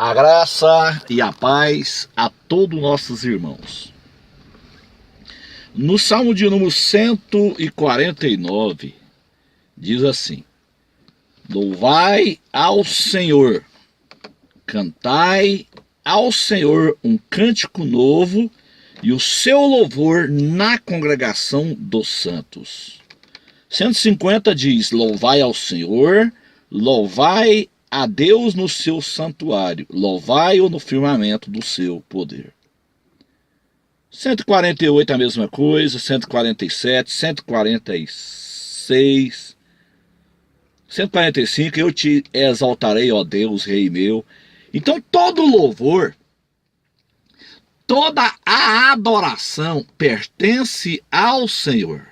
A graça e a paz a todos nossos irmãos. No Salmo de número 149, diz assim: Louvai ao Senhor, cantai ao Senhor um cântico novo e o seu louvor na congregação dos santos. 150 diz: louvai ao Senhor, louvai a Deus no seu santuário, louvai-o no firmamento do seu poder. 148 a mesma coisa, 147, 146, 145, eu te exaltarei, ó Deus, Rei meu. Então todo louvor, toda a adoração pertence ao Senhor.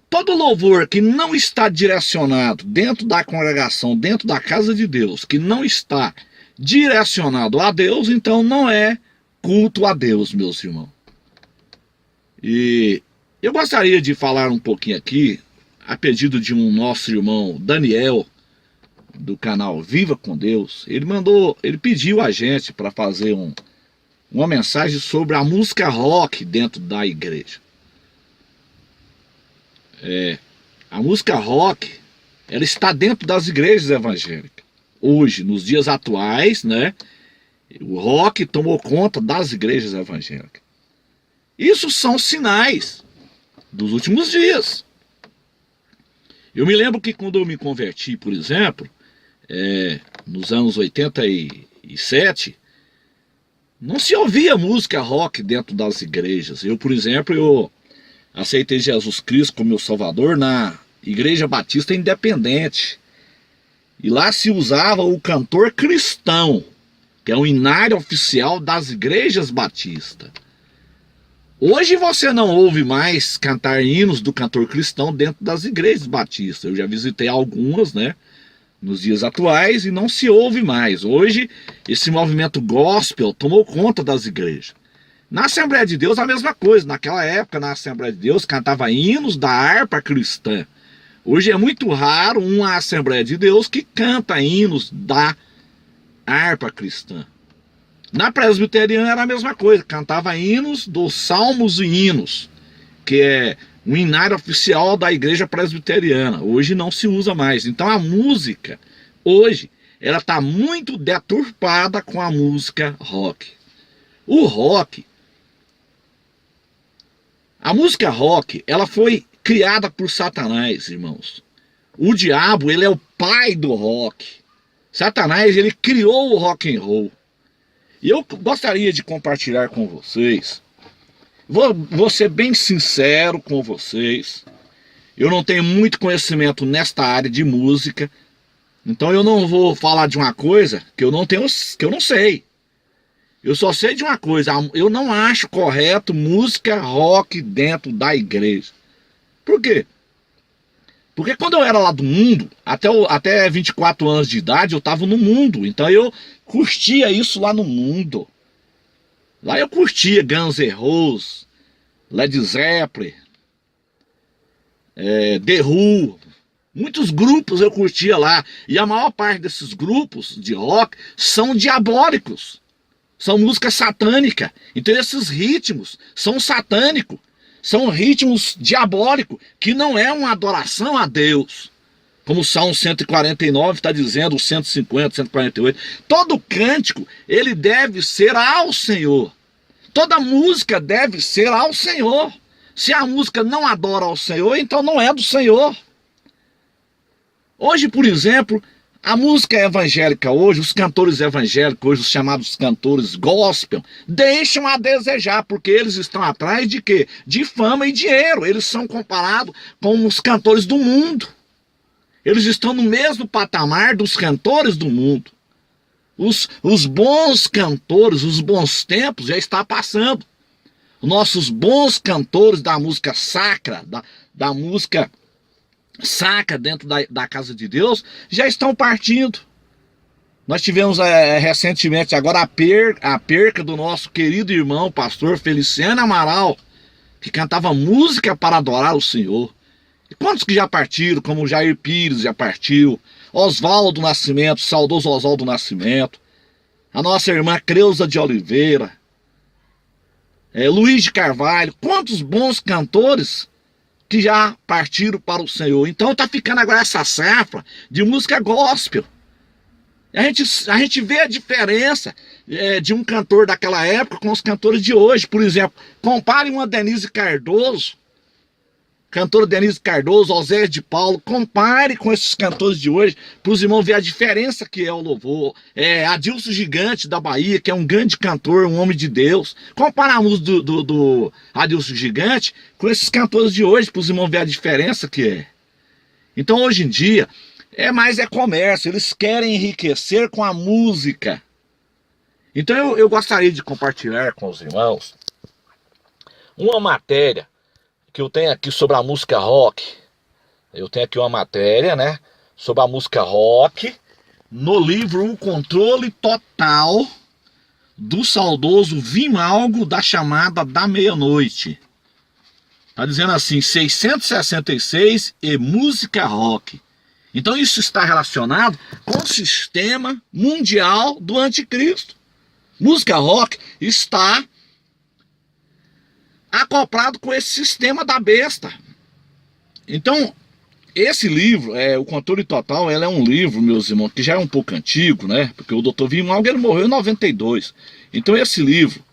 Todo louvor que não está direcionado dentro da congregação, dentro da casa de Deus, que não está direcionado a Deus, então não é culto a Deus, meus irmãos. E eu gostaria de falar um pouquinho aqui, a pedido de um nosso irmão Daniel, do canal Viva com Deus. Ele pediu a gente para fazer uma mensagem sobre a música rock dentro da igreja. A música rock, ela está dentro das igrejas evangélicas. Hoje, nos dias atuais, né, o rock tomou conta das igrejas evangélicas. Isso são sinais dos últimos dias. Eu me lembro que quando eu me converti, por exemplo, nos anos 87, não se ouvia música rock dentro das igrejas. Eu, por exemplo, aceitei Jesus Cristo como meu Salvador na Igreja Batista Independente. E lá se usava o cantor cristão, que é o hinário oficial das igrejas batistas. Hoje você não ouve mais cantar hinos do cantor cristão dentro das igrejas batistas. Eu já visitei algumas, né, nos dias atuais, e não se ouve mais. Hoje esse movimento gospel tomou conta das igrejas. Na Assembleia de Deus a mesma coisa. Naquela época, na Assembleia de Deus, cantava hinos da harpa cristã. Hoje é muito raro uma Assembleia de Deus que canta hinos da harpa cristã. Na presbiteriana era a mesma coisa. Cantava hinos dos salmos e hinos, que é um hinário oficial da igreja presbiteriana. Hoje não se usa mais. Então a música, hoje, ela está muito deturpada com a música rock. A música rock, ela foi criada por Satanás, irmãos. O diabo, ele é o pai do rock. Satanás, ele criou o rock and roll. E eu gostaria de compartilhar com vocês. Vou ser bem sincero com vocês. Eu não tenho muito conhecimento nesta área de música. Então eu não vou falar de uma coisa que eu não sei. Eu só sei de uma coisa: eu não acho correto música rock dentro da igreja. Por quê? Porque quando eu era lá do mundo, até 24 anos de idade, eu estava no mundo. Então eu curtia isso lá no mundo. Lá eu curtia Guns N' Roses, Led Zeppelin, The Who. Muitos grupos eu curtia lá. E a maior parte desses grupos de rock são diabólicos. São música satânica. Então esses ritmos são satânicos. São ritmos diabólicos, que não é uma adoração a Deus. Como o Salmo 149 está dizendo, o 150, 148. Todo cântico, ele deve ser ao Senhor. Toda música deve ser ao Senhor. Se a música não adora ao Senhor, então não é do Senhor. Hoje, por exemplo, a música evangélica hoje, os cantores evangélicos hoje, os chamados cantores gospel, deixam a desejar, porque eles estão atrás de quê? De fama e dinheiro. Eles são comparados com os cantores do mundo. Eles estão no mesmo patamar dos cantores do mundo. Os bons cantores, os bons tempos já estão passando. Os nossos bons cantores da música sacra, da música sacra dentro da casa de Deus, já estão partindo. Nós tivemos recentemente agora a perca do nosso querido irmão, pastor Feliciano Amaral, que cantava música para adorar o Senhor. E quantos que já partiram, como o Jair Pires já partiu, Oswaldo Nascimento, saudoso Oswaldo Nascimento, a nossa irmã Creuza de Oliveira, Luiz de Carvalho, quantos bons cantores que já partiram para o Senhor. Então está ficando agora essa safra de música gospel. A gente vê a diferença de um cantor daquela época com os cantores de hoje. Por exemplo, compare uma Denise Cardoso, cantora Denise Cardoso, Osés de Paulo, compare com esses cantores de hoje, para os irmãos ver a diferença que é o louvor. Adilson Gigante da Bahia, que é um grande cantor, um homem de Deus. Compara a música do Adilson Gigante com esses cantores de hoje, para os irmãos ver a diferença que é. Então hoje em dia, mais comércio, eles querem enriquecer com a música. Então eu gostaria de compartilhar com os irmãos uma matéria que eu tenho aqui sobre a música rock. Eu tenho aqui uma matéria, né, sobre a música rock, no livro O Controle Total, do saudoso Vimalgo da Chamada da Meia-Noite. Tá dizendo assim, 666 e música rock. Então isso está relacionado com o sistema mundial do anticristo. Música rock está acoplado com esse sistema da besta. Então, esse livro, O Controle Total, é um livro, meus irmãos, que já é um pouco antigo, né? Porque o Dr. Vimalgo, ele morreu em 92. Então esse livro,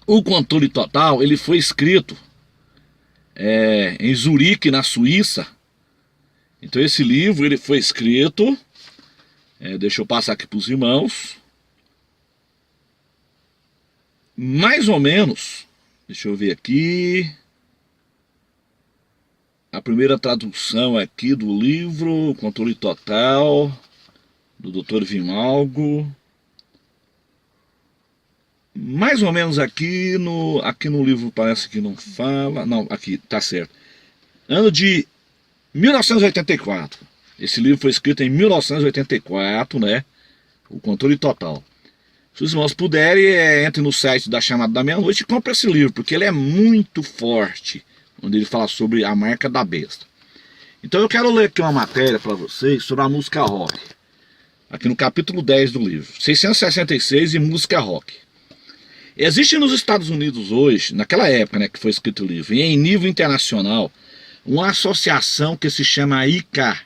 O Controle Total, ele foi escrito em Zurique, na Suíça. Então esse livro, ele foi escrito, deixa eu passar aqui para os irmãos, mais ou menos, deixa eu ver aqui, a primeira tradução aqui do livro, Controle Total, do Dr. Vimalgo, mais ou menos aqui no livro parece que não fala, não, aqui, tá certo, ano de 1984, esse livro foi escrito em 1984, né, O Controle Total. Se os irmãos puderem, entre no site da Chamada da Meia-Noite e compre esse livro, porque ele é muito forte, onde ele fala sobre a marca da besta. Então eu quero ler aqui uma matéria para vocês sobre a música rock, aqui no capítulo 10 do livro, 666 e música rock. Existe nos Estados Unidos hoje, naquela época, né, que foi escrito o livro, e em nível internacional, uma associação que se chama ICA,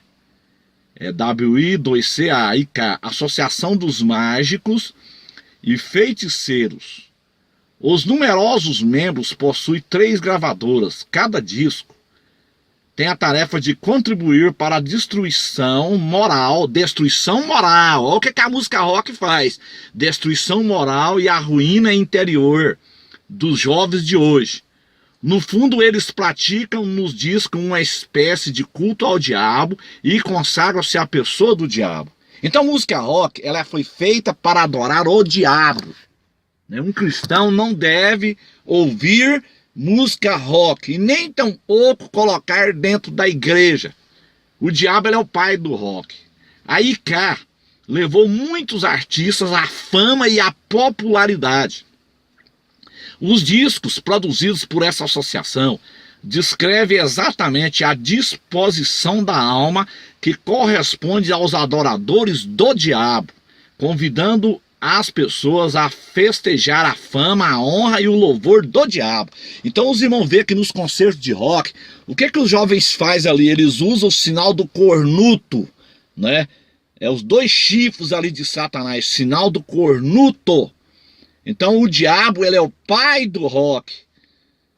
WI2CA, ICA, Associação dos Mágicos e Feiticeiros. Os numerosos membros possuem 3 gravadoras. Cada disco tem a tarefa de contribuir para a destruição moral. Olha o que a música rock faz. Destruição moral e a ruína interior dos jovens de hoje. No fundo, eles praticam nos discos uma espécie de culto ao diabo e consagram-se à pessoa do diabo. Então, música rock, ela foi feita para adorar o diabo. Um cristão não deve ouvir música rock e nem tampouco colocar dentro da igreja. O diabo é o pai do rock. A IK levou muitos artistas à fama e à popularidade. Os discos produzidos por essa associação descrevem exatamente a disposição da alma que corresponde aos adoradores do diabo, convidando as pessoas a festejar a fama, a honra e o louvor do diabo. Então os irmãos veem que nos concertos de rock, o que os jovens fazem ali? Eles usam o sinal do cornuto, né? Os 2 chifres ali de Satanás, sinal do cornuto. Então o diabo, ele é o pai do rock.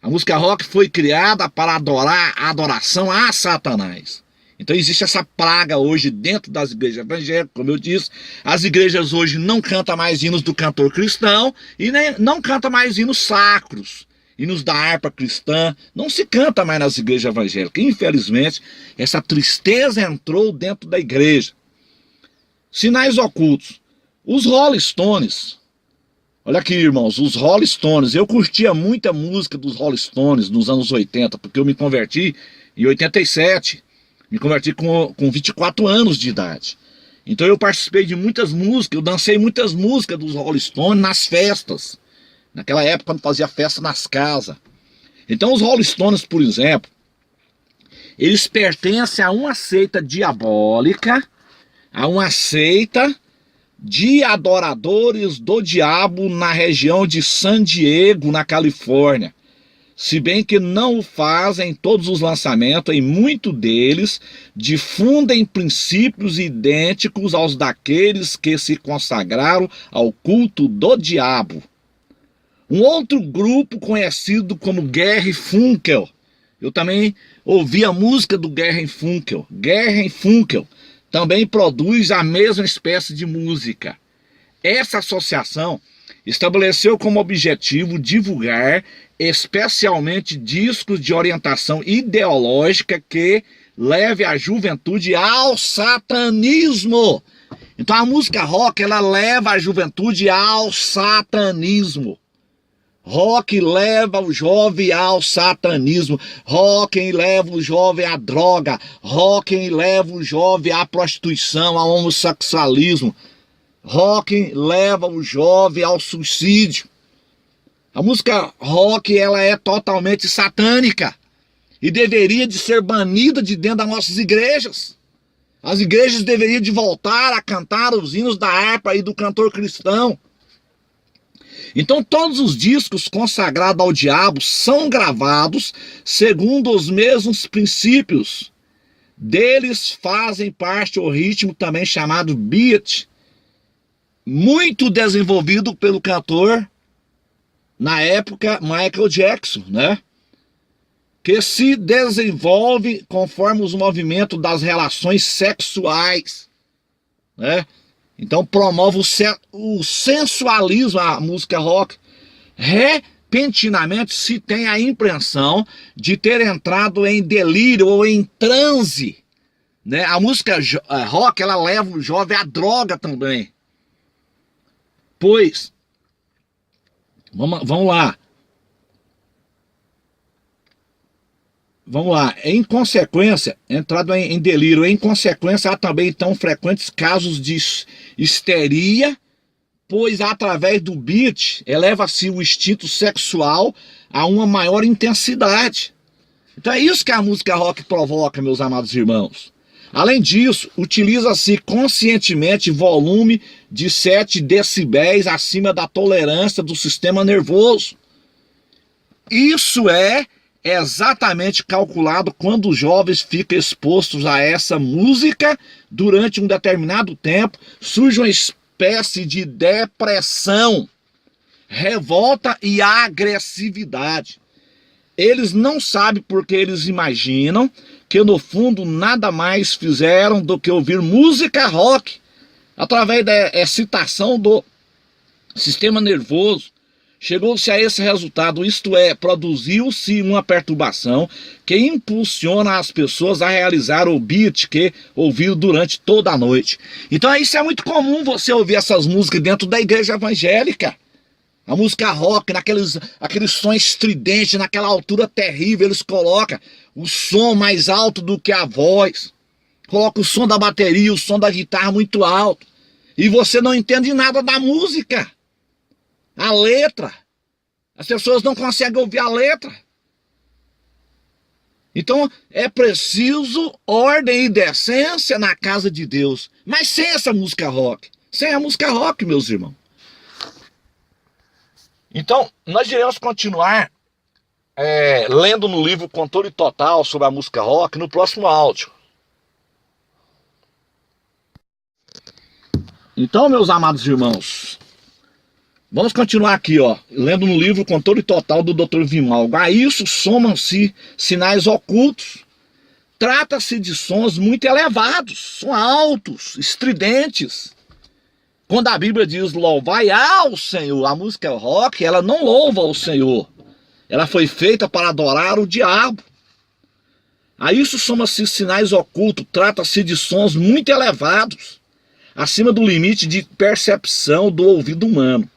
A música rock foi criada para adorar a adoração a Satanás. Então existe essa praga hoje dentro das igrejas evangélicas, como eu disse. As igrejas hoje não cantam mais hinos do cantor cristão e nem, não cantam mais hinos sacros, hinos da harpa cristã. Não se canta mais nas igrejas evangélicas. Infelizmente, essa tristeza entrou dentro da igreja. Sinais ocultos. Os Rolling Stones. Olha aqui, irmãos, os Rolling Stones. Eu curtia muita música dos Rolling Stones nos anos 80, porque eu me converti em 87. Me converti com 24 anos de idade. Então eu participei de muitas músicas, eu dancei muitas músicas dos Rolling Stones nas festas. Naquela época, quando fazia festa nas casas. Então os Rolling Stones, por exemplo, Eles pertencem a uma seita diabólica, a uma seita de adoradores do diabo na região de San Diego, na Califórnia. Se bem que não o fazem em todos os lançamentos, em muitos deles difundem princípios idênticos aos daqueles que se consagraram ao culto do diabo. Um outro grupo conhecido como Gary Funkel, eu também ouvi a música do Gary Funkel. Gary Funkel também produz a mesma espécie de música. Essa associação estabeleceu como objetivo divulgar especialmente discos de orientação ideológica que leve a juventude ao satanismo. Então a música rock, ela leva a juventude ao satanismo. Rock leva o jovem ao satanismo. Rock leva o jovem à droga. Rock leva o jovem à prostituição, ao homossexualismo. Rock leva o jovem ao suicídio. A música rock, ela é totalmente satânica e deveria de ser banida de dentro das nossas igrejas. As igrejas deveriam de voltar a cantar os hinos da harpa e do cantor cristão. Então todos os discos consagrados ao diabo são gravados segundo os mesmos princípios. Deles fazem parte o ritmo também chamado beat, muito desenvolvido pelo cantor na época Michael Jackson, né? Que se desenvolve conforme os movimentos das relações sexuais, né? Então promove o sensualismo, a música rock. Repentinamente se tem a impressão de ter entrado em delírio ou em transe, né? A música rock, ela leva o jovem à droga também. Pois, vamos lá. Vamos lá, em consequência, entrado em delírio, em consequência há também tão frequentes casos de histeria, pois através do beat eleva-se o instinto sexual a uma maior intensidade. Então é isso que a música rock provoca, meus amados irmãos. Além disso, utiliza-se conscientemente volume de 7 decibéis acima da tolerância do sistema nervoso. Isso é exatamente calculado quando os jovens ficam expostos a essa música durante um determinado tempo, surge uma espécie de depressão, revolta e agressividade. Eles não sabem porque eles imaginam que no fundo nada mais fizeram do que ouvir música rock através da excitação do sistema nervoso. Chegou-se a esse resultado, isto é, produziu-se uma perturbação que impulsiona as pessoas a realizar o beat que ouviu durante toda a noite. Então isso é muito comum você ouvir essas músicas dentro da igreja evangélica. A música rock, aqueles sons estridentes, naquela altura terrível, eles colocam o som mais alto do que a voz. Coloca o som da bateria, o som da guitarra muito alto. E você não entende nada da música. A letra. As pessoas não conseguem ouvir a letra. Então é preciso ordem e decência na casa de Deus. Mas sem essa música rock. Sem a música rock, meus irmãos. Então, nós iremos continuar lendo no livro Controle Total sobre a música rock no próximo áudio. Então, meus amados irmãos, vamos continuar aqui, ó, lendo no livro Controle Total do Dr. Vimalgo. A isso somam-se sinais ocultos. Trata-se de sons muito elevados, são altos, estridentes. Quando a Bíblia diz louvai ao Senhor, a música rock, ela não louva ao Senhor. Ela foi feita para adorar o diabo. A isso soma-se sinais ocultos, trata-se de sons muito elevados, acima do limite de percepção do ouvido humano.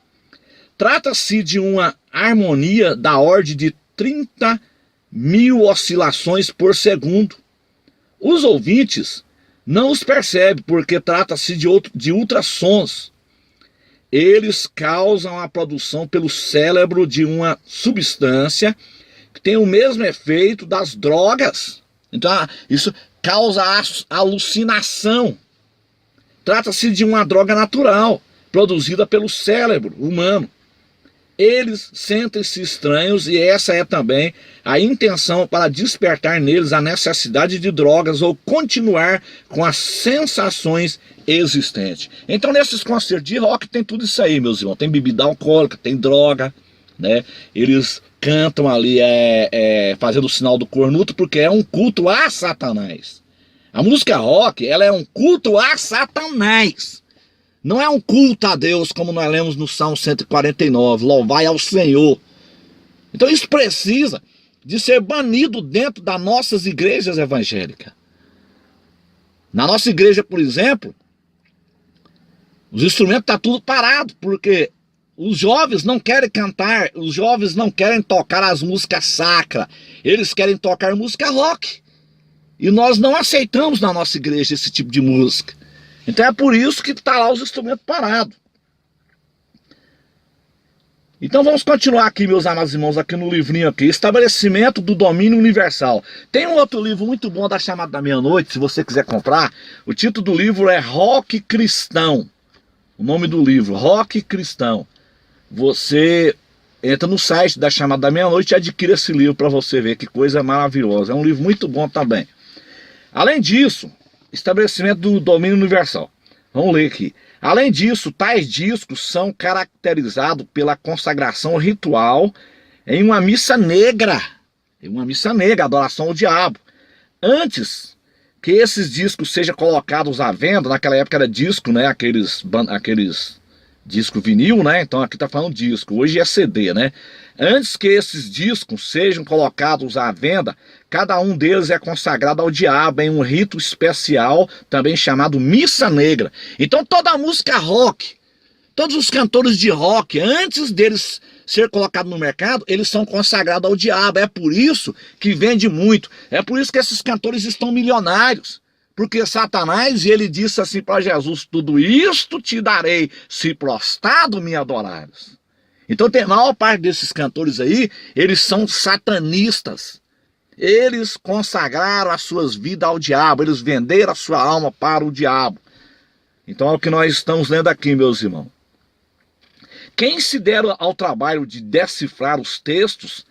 Trata-se de uma harmonia da ordem de 30.000 oscilações por segundo. Os ouvintes não os percebem porque trata-se de ultrassons. Eles causam a produção pelo cérebro de uma substância que tem o mesmo efeito das drogas. Então isso causa alucinação. Trata-se de uma droga natural, produzida pelo cérebro humano. Eles sentem-se estranhos e essa é também a intenção para despertar neles a necessidade de drogas ou continuar com as sensações existentes. Então nesses concertos de rock tem tudo isso aí, meus irmãos. Tem bebida alcoólica, tem droga, né? Eles cantam ali fazendo o sinal do cornuto porque é um culto a Satanás. A música rock, ela é um culto a Satanás. Não é um culto a Deus, como nós lemos no Salmo 149, louvai ao Senhor. Então isso precisa de ser banido dentro das nossas igrejas evangélicas. Na nossa igreja, por exemplo, os instrumentos estão tudo parado, porque os jovens não querem cantar, os jovens não querem tocar as músicas sacras, eles querem tocar música rock. E nós não aceitamos na nossa igreja esse tipo de música. Então é por isso que está lá os instrumentos parados. Então vamos continuar aqui, meus amados irmãos, aqui no livrinho aqui, Estabelecimento do Domínio Universal. Tem um outro livro muito bom da Chamada da Meia-Noite, se você quiser comprar. O título do livro é Rock Cristão. O nome do livro, Rock Cristão. Você entra no site da Chamada da Meia-Noite e adquire esse livro para você ver que coisa maravilhosa. É um livro muito bom também. Além disso, Estabelecimento do Domínio Universal. Vamos ler aqui. Além disso, tais discos são caracterizados pela consagração ritual em uma missa negra. Em uma missa negra, adoração ao diabo. Antes que esses discos sejam colocados à venda, naquela época era disco, né? Aqueles disco vinil, né? Então aqui tá falando disco, hoje é CD, né? Antes que esses discos sejam colocados à venda, cada um deles é consagrado ao diabo em um rito especial, também chamado Missa Negra. Então toda a música rock, todos os cantores de rock, antes deles ser colocados no mercado, eles são consagrados ao diabo. É por isso que vende muito, é por isso que esses cantores estão milionários. Porque Satanás, ele disse assim para Jesus, tudo isto te darei, se prostrado me adorares. Então tem a maior parte desses cantores aí, eles são satanistas. Eles consagraram as suas vidas ao diabo, eles venderam a sua alma para o diabo. Então é o que nós estamos lendo aqui, meus irmãos. Quem se der ao trabalho de decifrar os textos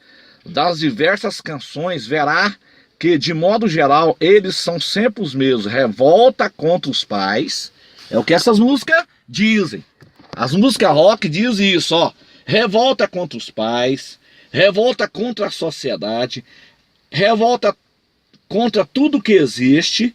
das diversas canções, verá que, de modo geral, eles são sempre os mesmos. Revolta contra os pais. É o que essas músicas dizem. As músicas rock dizem isso, ó. Revolta contra os pais. Revolta contra a sociedade. Revolta contra tudo que existe.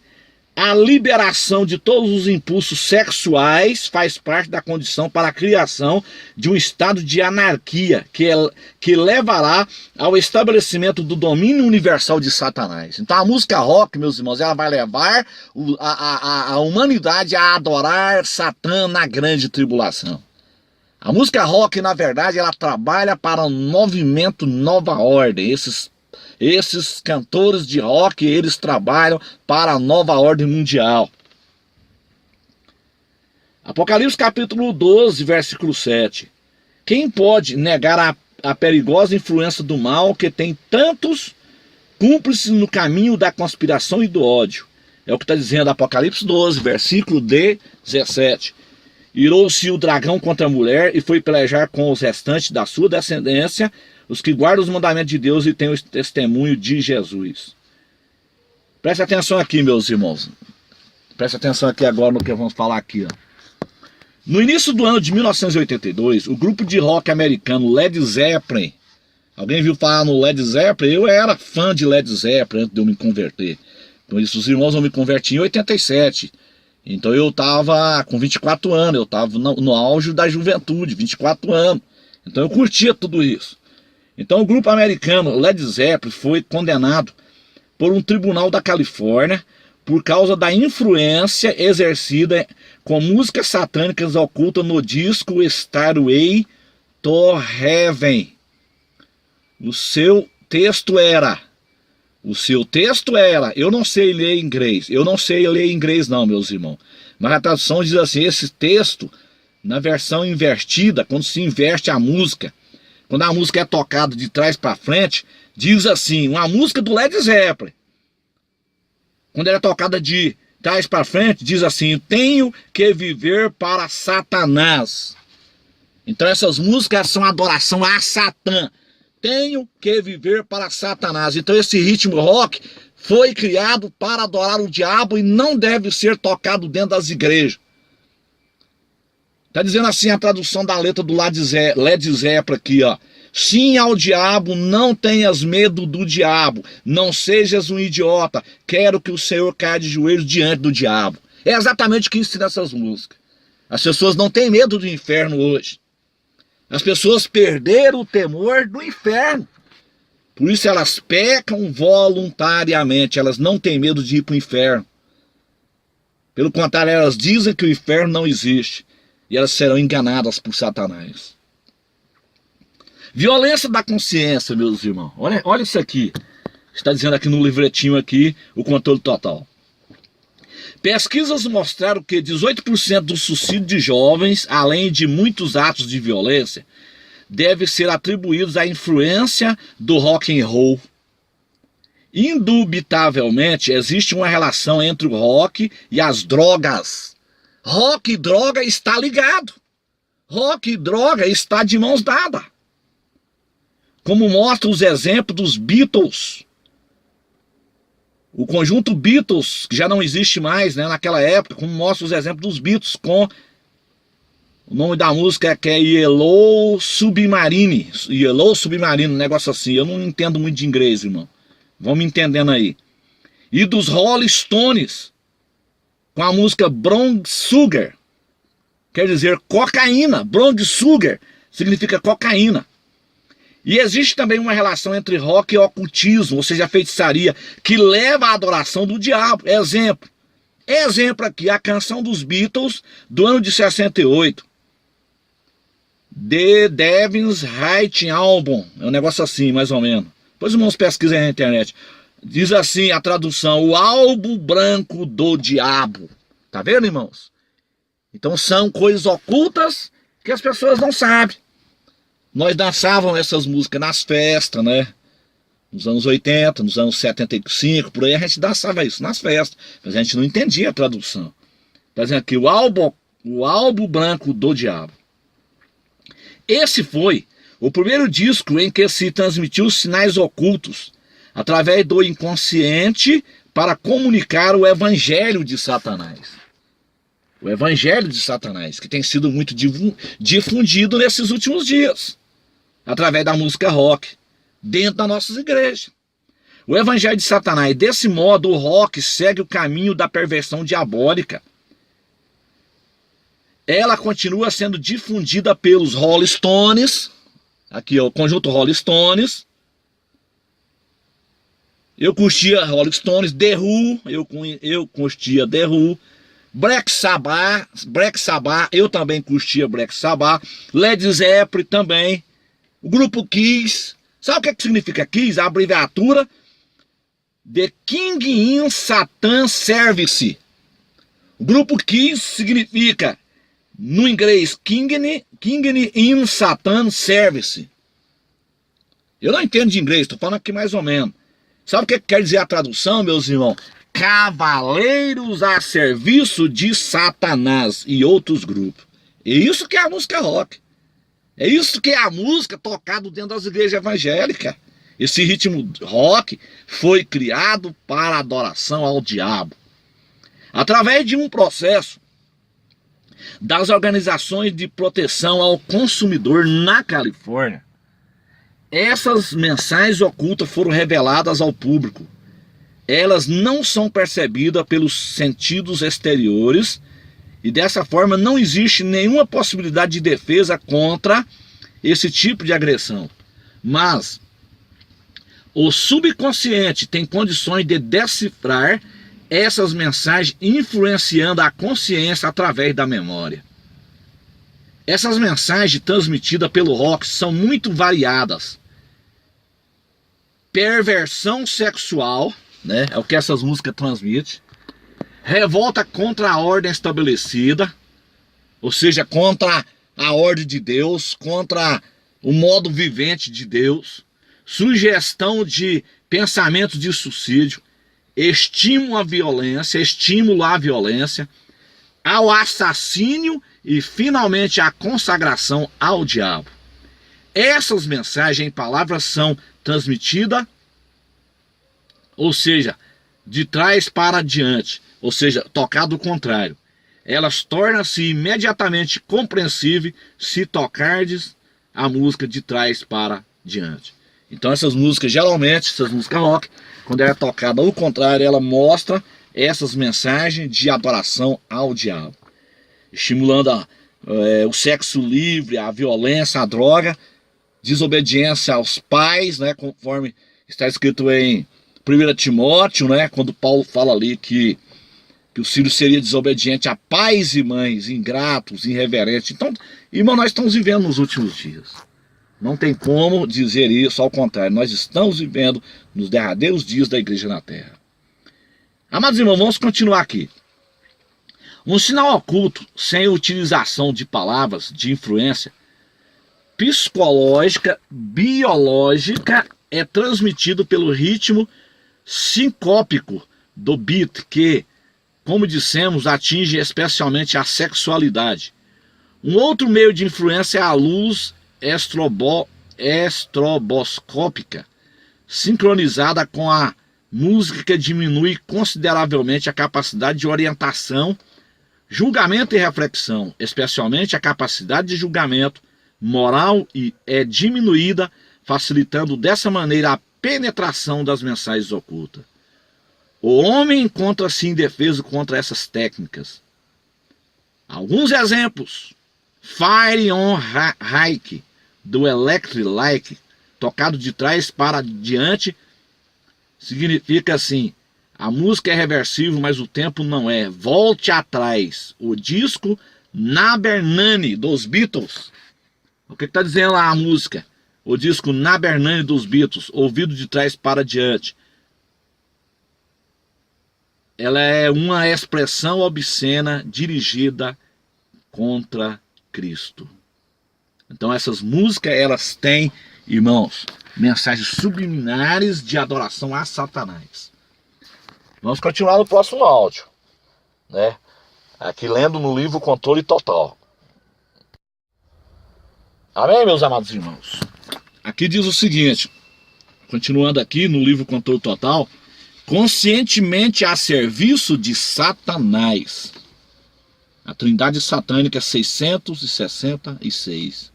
A liberação de todos os impulsos sexuais faz parte da condição para a criação de um estado de anarquia que levará ao estabelecimento do domínio universal de Satanás. Então a música rock, meus irmãos, ela vai levar a humanidade a adorar Satã na grande tribulação. A música rock, na verdade, ela trabalha para um movimento nova ordem. Esses cantores de rock, eles trabalham para a nova ordem mundial. Apocalipse capítulo 12, versículo 7. Quem pode negar a perigosa influência do mal que tem tantos cúmplices no caminho da conspiração e do ódio? É o que está dizendo Apocalipse 12, versículo 17. Irou-se o dragão contra a mulher e foi pelejar com os restantes da sua descendência, os que guardam os mandamentos de Deus e têm o testemunho de Jesus. Preste atenção aqui, meus irmãos. Preste atenção aqui agora no que vamos falar aqui, ó. No início do ano de 1982, o grupo de rock americano Led Zeppelin. Alguém viu falar no Led Zeppelin? Eu era fã de Led Zeppelin antes de eu me converter. Então isso, os irmãos vão me converter em 87. Então eu estava com 24 anos, eu estava no auge da juventude, 24 anos. Então eu curtia tudo isso. Então o grupo americano Led Zeppelin foi condenado por um tribunal da Califórnia por causa da influência exercida com músicas satânicas ocultas no disco Starway to Heaven. O seu texto era, eu não sei ler inglês não, meus irmãos, mas a tradução diz assim, esse texto, na versão invertida, quando se inverte a música, quando a música é tocada de trás para frente, diz assim, uma música do Led Zeppelin. quando ela é tocada de trás para frente, diz assim: tenho que viver para Satanás. Então essas músicas são adoração a Satã. Tenho que viver para Satanás. Então esse ritmo rock foi criado para adorar o diabo e não deve ser tocado dentro das igrejas. Está dizendo assim a tradução da letra do Led Zeppelin aqui, ó. Sim ao diabo, não tenhas medo do diabo, não sejas um idiota, quero que o Senhor caia de joelhos diante do diabo. É exatamente o que ensina essas músicas. As pessoas não têm medo do inferno hoje. As pessoas perderam o temor do inferno. Por isso elas pecam voluntariamente, elas não têm medo de ir para o inferno. Pelo contrário, elas dizem que o inferno não existe. E elas serão enganadas por Satanás. Violência da consciência, meus irmãos. Olha isso aqui. Está dizendo aqui no livretinho aqui, o controle total. Pesquisas mostraram que 18% do suicídio de jovens, além de muitos atos de violência, deve ser atribuídos à influência do rock and roll. Indubitavelmente, existe uma relação entre o rock e as drogas. Rock e droga está ligado. Rock e droga está de mãos dadas. Como mostra os exemplos dos Beatles. O conjunto Beatles, que já não existe mais, né, naquela época, como mostra os exemplos dos Beatles, com o nome da música que é Yellow Submarine, um negócio assim. Eu não entendo muito de inglês, irmão. Vamos entendendo aí. E dos Rolling Stones, com a música Brown Sugar, quer dizer cocaína. Brown Sugar significa cocaína. E existe também uma relação entre rock e ocultismo, ou seja, a feitiçaria, que leva à adoração do diabo. Exemplo aqui, a canção dos Beatles do ano de 68. The Devil's Writing Album. É um negócio assim, mais ou menos. Depois os irmãos pesquisem aí na internet. Diz assim a tradução: o álbum branco do diabo. Tá vendo, irmãos? Então são coisas ocultas que as pessoas não sabem. Nós dançávamos essas músicas nas festas, né? Nos anos 80, nos anos 75, por aí a gente dançava isso nas festas. Mas a gente não entendia a tradução. Tá dizendo aqui, o álbum branco do diabo. Esse foi o primeiro disco em que se transmitiu sinais ocultos através do inconsciente para comunicar o evangelho de Satanás. O evangelho de Satanás, que tem sido muito difundido nesses últimos dias, através da música rock, dentro das nossas igrejas. O evangelho de Satanás, desse modo, o rock segue o caminho da perversão diabólica. Ela continua sendo difundida pelos Rolling Stones, aqui ó, o conjunto Rolling Stones. Eu curtia Rolling Stones, The Who, eu curtia The Who. Black Sabbath, eu também curtia Black Sabbath. Led Zeppelin também. O grupo Kiss. Sabe o que significa Kiss? A abreviatura The King in Satan Service. O grupo Kiss significa, no inglês, King in Satan Service. Eu não entendo de inglês, estou falando aqui mais ou menos. Sabe o que quer dizer a tradução, meus irmãos? Cavaleiros a serviço de Satanás e outros grupos. É isso que é a música rock. É isso que é a música tocada dentro das igrejas evangélicas. Esse ritmo rock foi criado para adoração ao diabo. Através de um processo das organizações de proteção ao consumidor na Califórnia, essas mensagens ocultas foram reveladas ao público. Elas não são percebidas pelos sentidos exteriores e dessa forma não existe nenhuma possibilidade de defesa contra esse tipo de agressão. Mas o subconsciente tem condições de decifrar essas mensagens, influenciando a consciência através da memória. Essas mensagens transmitidas pelo rock são muito variadas. Perversão sexual, né? É o que essas músicas transmitem. Revolta contra a ordem estabelecida, ou seja, contra a ordem de Deus, contra o modo vivente de Deus. Sugestão de pensamentos de suicídio, estímulo à violência, ao assassínio e finalmente à consagração ao diabo. Essas mensagens em palavras são transmitidas, ou seja, de trás para diante, ou seja, tocado o contrário. Elas tornam-se imediatamente compreensíveis se tocardes a música de trás para diante. Então essas músicas, geralmente, essas músicas rock, quando ela é tocada ao contrário, ela mostra essas mensagens de adoração ao diabo, estimulando o sexo livre, a violência, a droga, desobediência aos pais, né, conforme está escrito em 1 Timóteo, né, quando Paulo fala ali que os filhos seriam desobedientes a pais e mães, ingratos, irreverentes. Então, irmão, nós estamos vivendo nos últimos dias. Não tem como dizer isso, ao contrário, nós estamos vivendo nos derradeiros dias da igreja na terra. Amados irmãos, vamos continuar aqui. Um sinal oculto, sem utilização de palavras de influência psicológica, biológica, é transmitido pelo ritmo sincópico do beat, que, como dissemos, atinge especialmente a sexualidade. Um outro meio de influência é a luz estroboscópica, sincronizada com a música, que diminui consideravelmente a capacidade de orientação, julgamento e reflexão, especialmente a capacidade de julgamento moral, e é diminuída, facilitando dessa maneira a penetração das mensagens ocultas. O homem encontra-se indefeso contra essas técnicas. Alguns exemplos: Fire on Hike, do Electric Light, tocado de trás para diante, significa assim: a música é reversível, mas o tempo não é. Volte atrás, o disco Nabernani dos Beatles. O que está dizendo lá a música? O disco Nabernani dos Beatles, ouvido de trás para diante. Ela é uma expressão obscena dirigida contra Cristo. Então essas músicas, elas têm, irmãos, mensagens subliminares de adoração a Satanás. Vamos continuar no próximo áudio, né? Aqui lendo no livro Controle Total. Amém, meus amados irmãos? Aqui diz o seguinte, continuando aqui no livro Controle Total: conscientemente a serviço de Satanás. A trindade satânica 666.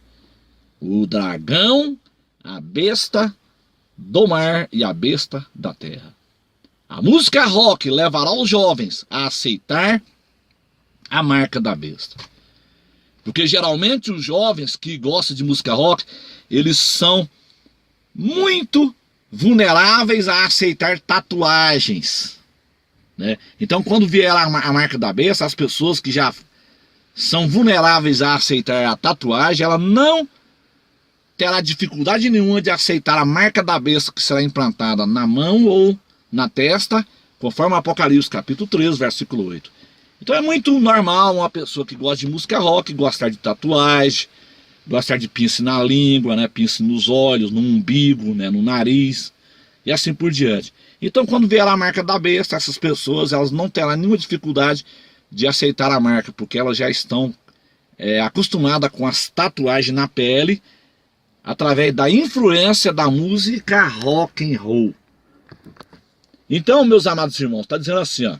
O dragão, a besta do mar e a besta da terra. A música rock levará os jovens a aceitar a marca da besta. Porque geralmente os jovens que gostam de música rock, eles são muito vulneráveis a aceitar tatuagens, né? Então, quando vier a marca da besta, as pessoas que já são vulneráveis a aceitar a tatuagem, ela não terá dificuldade nenhuma de aceitar a marca da besta, que será implantada na mão ou na testa, conforme Apocalipse capítulo 3, versículo 8. Então é muito normal uma pessoa que gosta de música rock gostar de tatuagem, gostar de piercing na língua, né, piercing nos olhos, no umbigo, né, no nariz, e assim por diante. Então, quando vier a marca da besta, essas pessoas, elas não terão nenhuma dificuldade de aceitar a marca, porque elas já estão acostumadas com as tatuagens na pele, através da influência da música rock and roll. Então, meus amados irmãos, está dizendo assim, ó: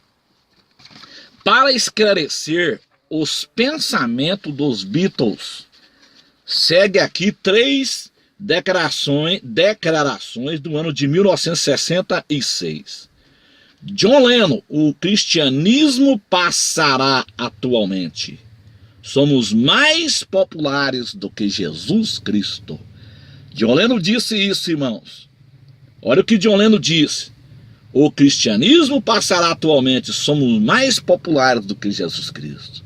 para esclarecer os pensamentos dos Beatles, segue aqui 3 declarações do ano de 1966. John Lennon: o cristianismo passará atualmente. Somos mais populares do que Jesus Cristo. John Lennon disse isso, irmãos. Olha o que John Lennon disse: o cristianismo passará atualmente, somos mais populares do que Jesus Cristo.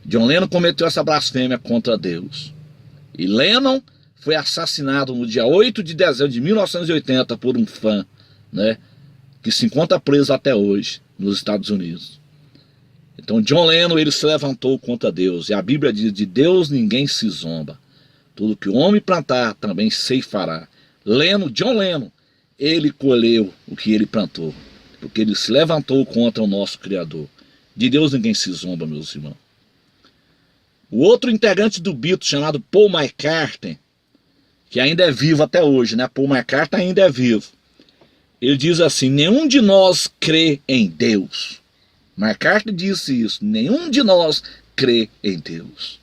John Lennon cometeu essa blasfêmia contra Deus. E Lennon foi assassinado no dia 8 de dezembro de 1980 por um fã, né, que se encontra preso até hoje nos Estados Unidos. Então John Lennon, ele se levantou contra Deus. E a Bíblia diz: de Deus ninguém se zomba. Tudo que o homem plantar também ceifará. John Lennon, ele colheu o que ele plantou. porque ele se levantou contra o nosso Criador. De Deus ninguém se zomba, meus irmãos. O outro integrante do Beatles, chamado Paul McCartney, que ainda é vivo até hoje, né? Paul McCartney ainda é vivo. Ele diz assim: nenhum de nós crê em Deus. McCartney disse isso: nenhum de nós crê em Deus.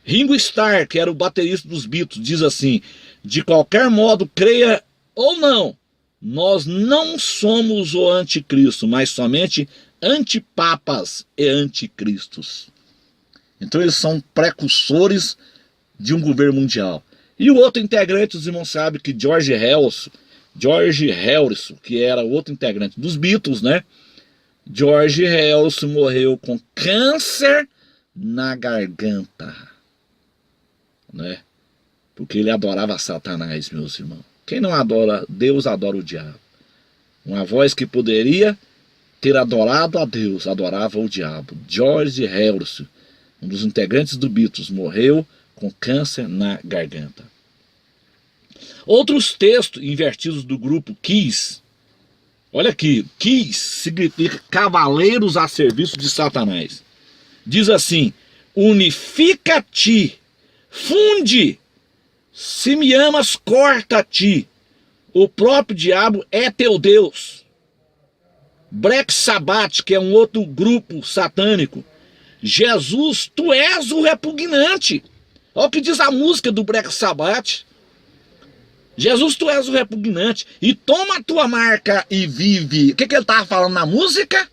Ringo Starr, que era o baterista dos Beatles, diz assim: de qualquer modo, creia ou não, nós não somos o anticristo, mas somente antipapas e anticristos. Então eles são precursores de um governo mundial. E o outro integrante, os irmãos sabem que George Harrison, que era outro integrante dos Beatles, né? George Harrison morreu com câncer na garganta, né? Porque ele adorava Satanás, meus irmãos. Quem não adora Deus, adora o diabo. Uma voz que poderia ter adorado a Deus, adorava o diabo. George Harrison, um dos integrantes do Beatles, morreu com câncer na garganta. Outros textos invertidos do grupo Kiss. Olha aqui, Kiss significa cavaleiros a serviço de Satanás. Diz assim: unifica-te, funde, se me amas, corta-te, o próprio diabo é teu Deus. Black Sabbath, que é um outro grupo satânico: Jesus, tu és o repugnante. Olha o que diz a música do Black Sabbath. Jesus, tu és o repugnante, e toma a tua marca e vive. O que ele estava falando na música?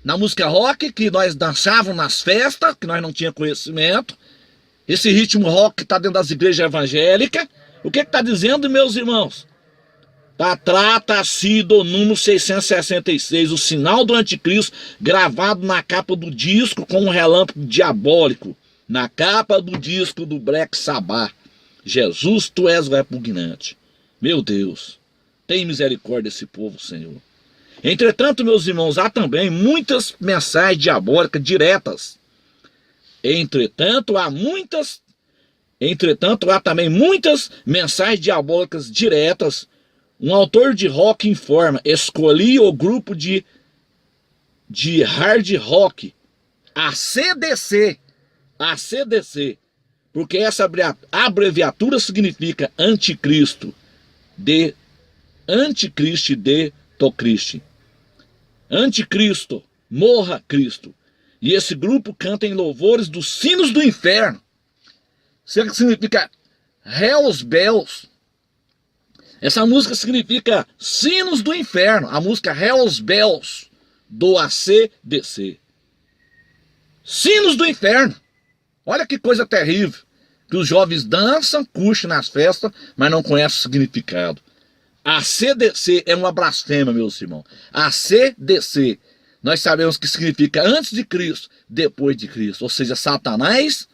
Na música rock, que nós dançávamos nas festas, que nós não tínhamos conhecimento. Esse ritmo rock que está dentro das igrejas evangélicas. O que está dizendo, meus irmãos? Trata-se do número 666, o sinal do anticristo, gravado na capa do disco com um relâmpago diabólico. Na capa do disco do Black Sabbath. Jesus, tu és o repugnante. Meu Deus, tem misericórdia desse povo, Senhor. Entretanto, meus irmãos, há também muitas mensagens diabólicas diretas. Entretanto, há também muitas mensagens diabólicas diretas. Um autor de rock informa: escolhi o grupo de hard rock, AC/DC, porque essa abreviatura significa anticristo, de anticristo, de tocristo. Anticristo, morra Cristo. E esse grupo canta em louvores dos sinos do inferno. Isso que significa Hells Bells. Essa música significa sinos do inferno. A música Hells Bells, do AC/DC. Sinos do inferno. Olha que coisa terrível. Que os jovens dançam, curtem nas festas, mas não conhecem o significado. AC/DC é uma blasfêmia, meus irmãos. AC/DC, nós sabemos que significa antes de Cristo, depois de Cristo. Ou seja, Satanás,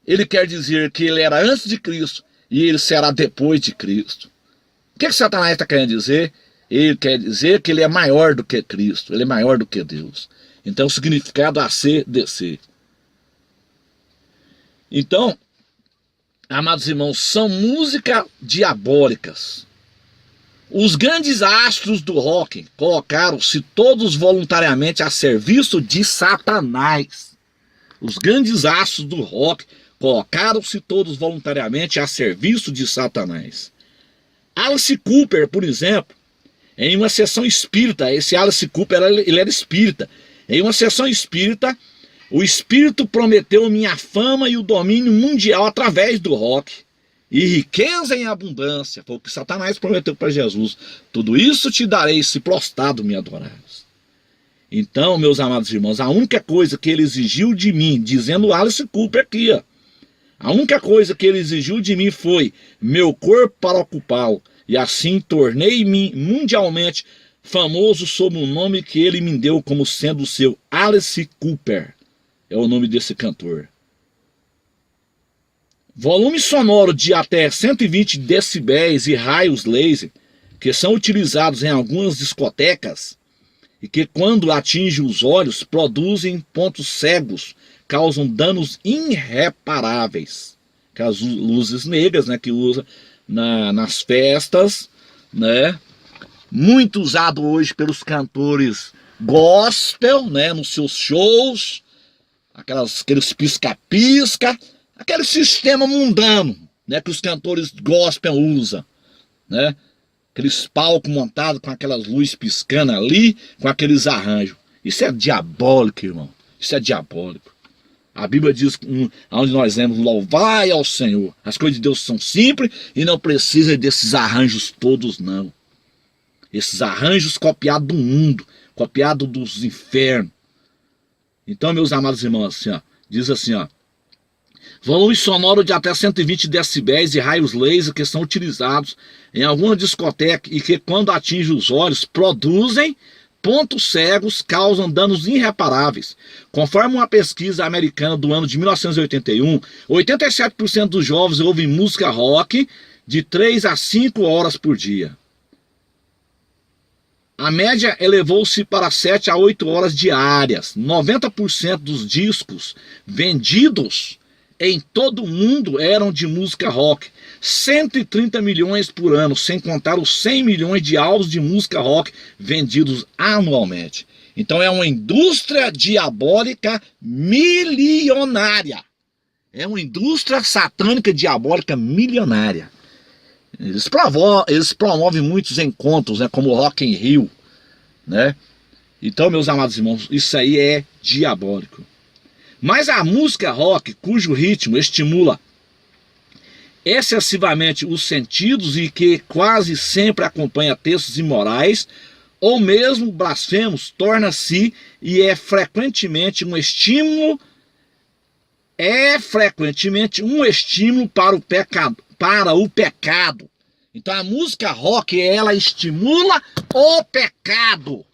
ele quer dizer que ele era antes de Cristo e ele será depois de Cristo. O que Satanás está querendo dizer? Ele quer dizer que ele é maior do que Cristo, ele é maior do que Deus. Então o significado AC/DC. Então, amados irmãos, são músicas diabólicas. Os grandes astros do rock colocaram-se todos voluntariamente a serviço de Satanás. Os grandes astros do rock colocaram-se todos voluntariamente a serviço de Satanás. Alice Cooper, por exemplo, em uma sessão espírita, esse Alice Cooper, ele era espírita. Em uma sessão espírita, o Espírito prometeu minha fama e o domínio mundial através do rock. E riqueza em abundância. Foi o que Satanás prometeu para Jesus. Tudo isso te darei se prostrado me adorares. Então, meus amados irmãos, a única coisa que ele exigiu de mim, dizendo Alice Cooper aqui, ó, a única coisa que ele exigiu de mim foi meu corpo para ocupá-lo. E assim tornei-me mundialmente famoso sob o nome que ele me deu como sendo o seu Alice Cooper. É o nome desse cantor. Volume sonoro de até 120 decibéis e raios laser, que são utilizados em algumas discotecas, e que quando atingem os olhos, produzem pontos cegos, causam danos irreparáveis. Que as luzes negras, né, que usa nas festas, né, muito usado hoje pelos cantores gospel, né, nos seus shows, aqueles pisca-pisca, aquele sistema mundano, né, que os cantores gospel usam, né, aqueles palcos montados com aquelas luzes piscando ali, com aqueles arranjos. Isso é diabólico, irmão, isso é diabólico. A Bíblia diz, onde nós lemos, louvai ao Senhor. As coisas de Deus são simples e não precisa desses arranjos todos, não. Esses arranjos copiados do mundo, copiados dos infernos. Então, meus amados irmãos, assim, ó, diz assim, ó, volume sonoro de até 120 decibéis e raios laser que são utilizados em alguma discoteca e que, quando atingem os olhos, produzem pontos cegos, causam danos irreparáveis. Conforme uma pesquisa americana do ano de 1981, 87% dos jovens ouvem música rock de 3 a 5 horas por dia. A média elevou-se para 7 a 8 horas diárias. 90% dos discos vendidos em todo o mundo eram de música rock. 130 milhões por ano, sem contar os 100 milhões de álbuns de música rock vendidos anualmente. Então é uma indústria diabólica milionária. É uma indústria satânica diabólica milionária. Eles promovem muitos encontros, né, como o Rock in Rio, né? Então, meus amados irmãos, isso aí é diabólico. Mas a música rock, cujo ritmo estimula excessivamente os sentidos e que quase sempre acompanha textos imorais ou mesmo blasfemos, torna-se e é frequentemente um estímulo para o pecado. Então a música rock, ela estimula o pecado.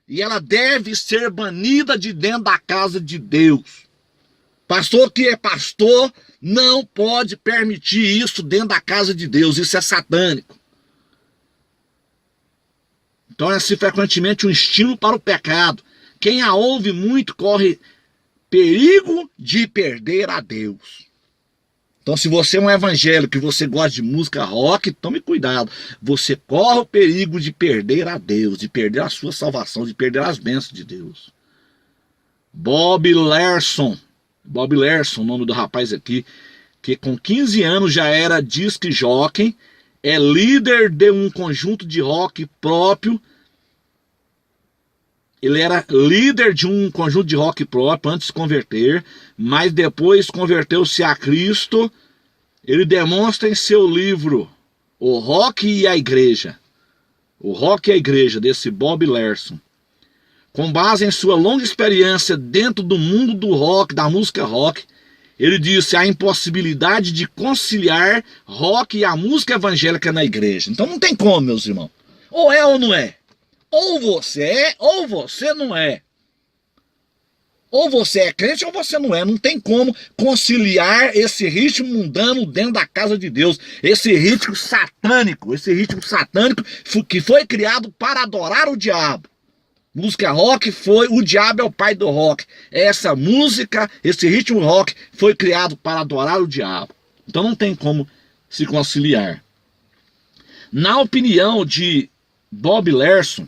E ela deve ser banida de dentro da casa de Deus. Pastor que é pastor não pode permitir isso dentro da casa de Deus. Isso é satânico. Então é frequentemente um estímulo para o pecado. Quem a ouve muito corre perigo de perder a Deus. Então, se você é um evangélico e você gosta de música rock, tome cuidado. Você corre o perigo de perder a Deus, de perder a sua salvação, de perder as bênçãos de Deus. Bob Larson, o nome do rapaz aqui, que com 15 anos já era disc jockey, é líder de um conjunto de rock próprio. Ele era líder de um conjunto de rock próprio antes de se converter, mas depois converteu-se a Cristo. Ele demonstra em seu livro O Rock e a Igreja. O Rock e a Igreja, desse Bob Larson. Com base em sua longa experiência dentro do mundo do rock, da música rock, ele disse a impossibilidade de conciliar rock e a música evangélica na igreja. Então não tem como, meus irmãos. Ou é ou não é. Ou você é, ou você não é. Ou você é crente ou você não é. Não tem como conciliar esse ritmo mundano dentro da casa de Deus. Esse ritmo satânico que foi criado para adorar o diabo. Música rock o diabo é o pai do rock. Essa música, esse ritmo rock foi criado para adorar o diabo. Então não tem como se conciliar. Na opinião de Bob Larson,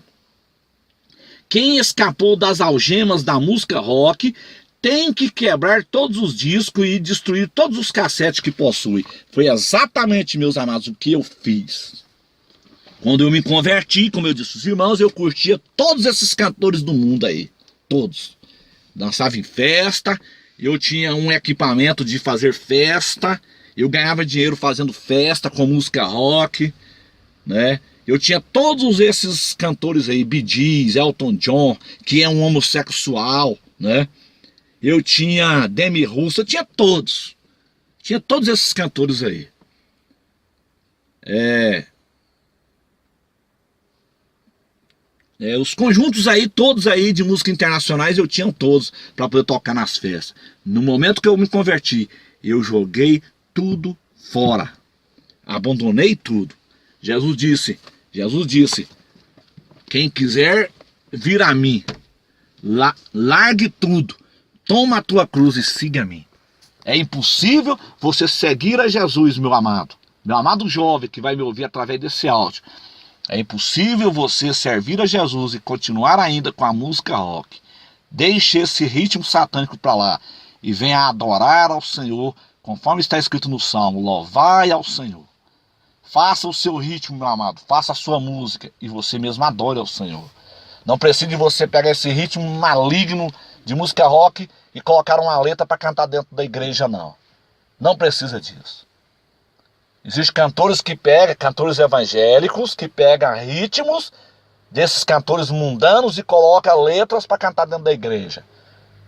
quem escapou das algemas da música rock tem que quebrar todos os discos e destruir todos os cassetes que possui. Foi exatamente, meus amados, o que eu fiz. Quando eu me converti, como eu disse, os irmãos, eu curtia todos esses cantores do mundo aí. Todos. Dançava em festa, eu tinha um equipamento de fazer festa, eu ganhava dinheiro fazendo festa com música rock, né? Eu tinha todos esses cantores aí, Bee Gees, Elton John, que é um homossexual, né? Eu tinha Demi Russo, eu tinha todos. Tinha todos esses cantores aí. Os conjuntos aí, todos aí de música internacionais, eu tinha todos para poder tocar nas festas. No momento que eu me converti, eu joguei tudo fora. Abandonei tudo. Jesus disse, quem quiser vir a mim, largue tudo, toma a tua cruz e siga a mim. É impossível você seguir a Jesus, meu amado jovem que vai me ouvir através desse áudio. É impossível você servir a Jesus e continuar ainda com a música rock. Deixe esse ritmo satânico para lá e venha adorar ao Senhor, conforme está escrito no Salmo: louvai ao Senhor. Faça o seu ritmo, meu amado, faça a sua música e você mesmo adore ao Senhor. Não precisa de você pegar esse ritmo maligno de música rock e colocar uma letra para cantar dentro da igreja, não. Não precisa disso. Existem cantores que pegam, cantores evangélicos, que pegam ritmos desses cantores mundanos e colocam letras para cantar dentro da igreja.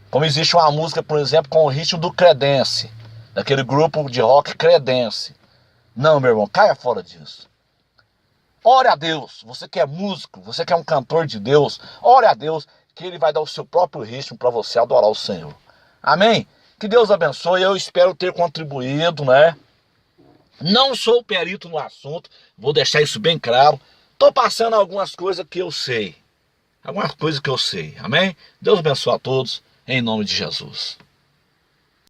Como existe uma música, por exemplo, com o ritmo do Creedence, daquele grupo de rock Creedence. Não, meu irmão, caia fora disso. Ore a Deus, você que é músico, você que é um cantor de Deus, ore a Deus que Ele vai dar o seu próprio ritmo para você adorar o Senhor. Amém? Que Deus abençoe, eu espero ter contribuído, né? Não sou perito no assunto, vou deixar isso bem claro. Estou passando algumas coisas que eu sei. Algumas coisas que eu sei, amém? Deus abençoe a todos, em nome de Jesus.